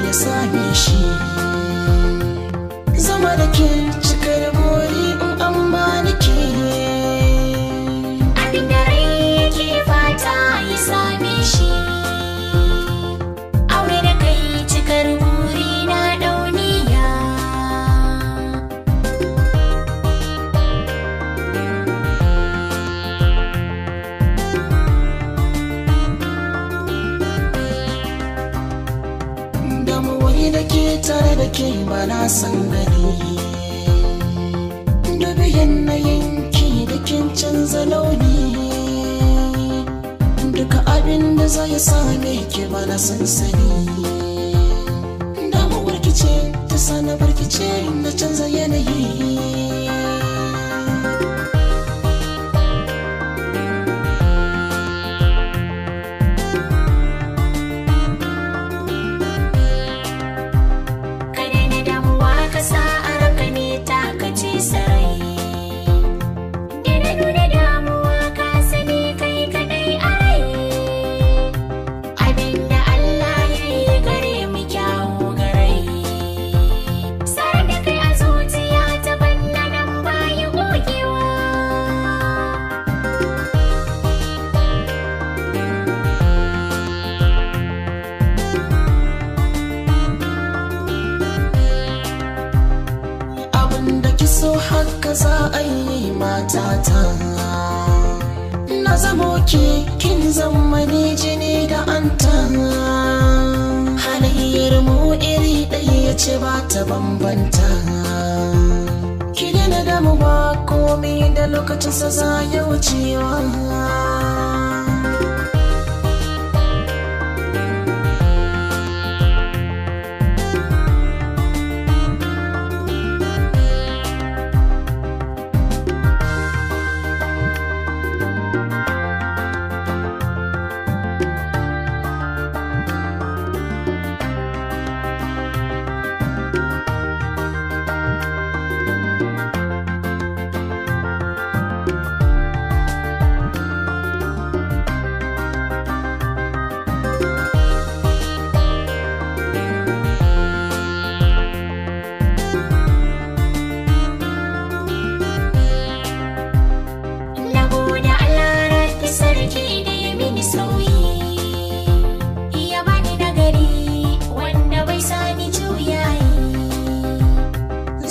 ya same shi. Zama da ke cikar buri in an bani ke. Abinda rai yake fata ya same shi. Aure da kai cikar buri na dauniya. Damuwai da ke tare da ke ba na san gani. Dubi yanayin ki da kin canza launi. Duka abin da zai same ki ba na san sani. Damuwar ki ce ta sana barkice na canza yanayi. So haka za a yi matata. Na zamo ki kin zama ni jini da anta. Halayyar mu iri ɗaya ce ba ta bambanta. Ki daina damuwa komai da lokacinsa za ya wucewa.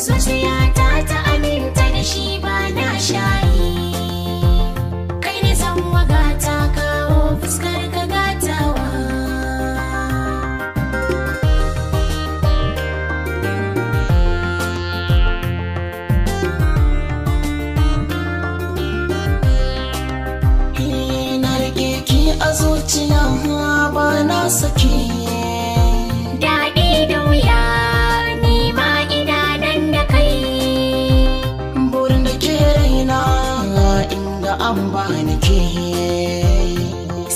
Zuciyata ta aminta da shi ba na shayi. Kai ne zan wagata kawo fuskar ka gatawa. Na rike ki a zuciya ba na sake. Daɗi da wuya an bani ke.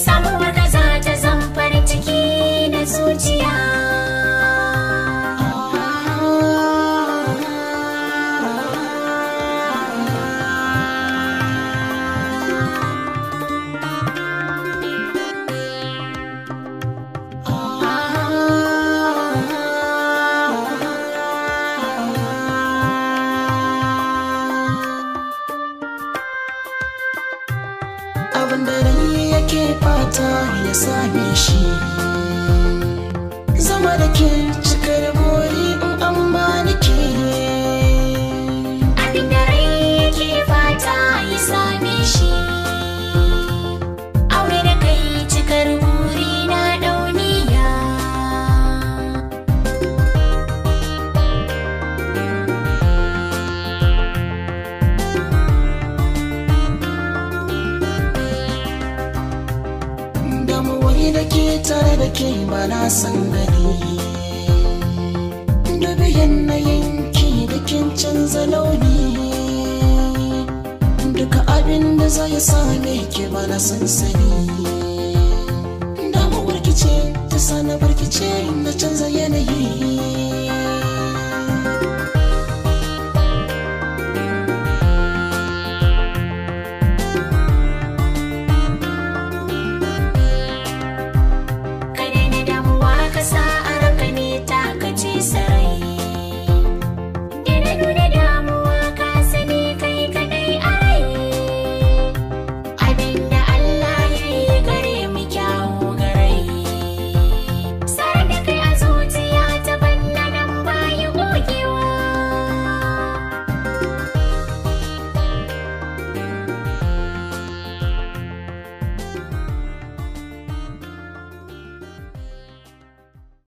Samuwar ka za ta zan farin ciki da zuciya. Abin da rai yake fata ya same shi. Zama da ke cikar buri in an bani ke. Abin da rai yake fata ya same shi. Aure da kai cikar buri na dauniya. Da ke tare da ke ba na san gani. Dubi yanayin ki da kin canza launi. Duka abin da zai same ki ba na san sani. Damuwar ki ce ta sana barkice na canza yanayi.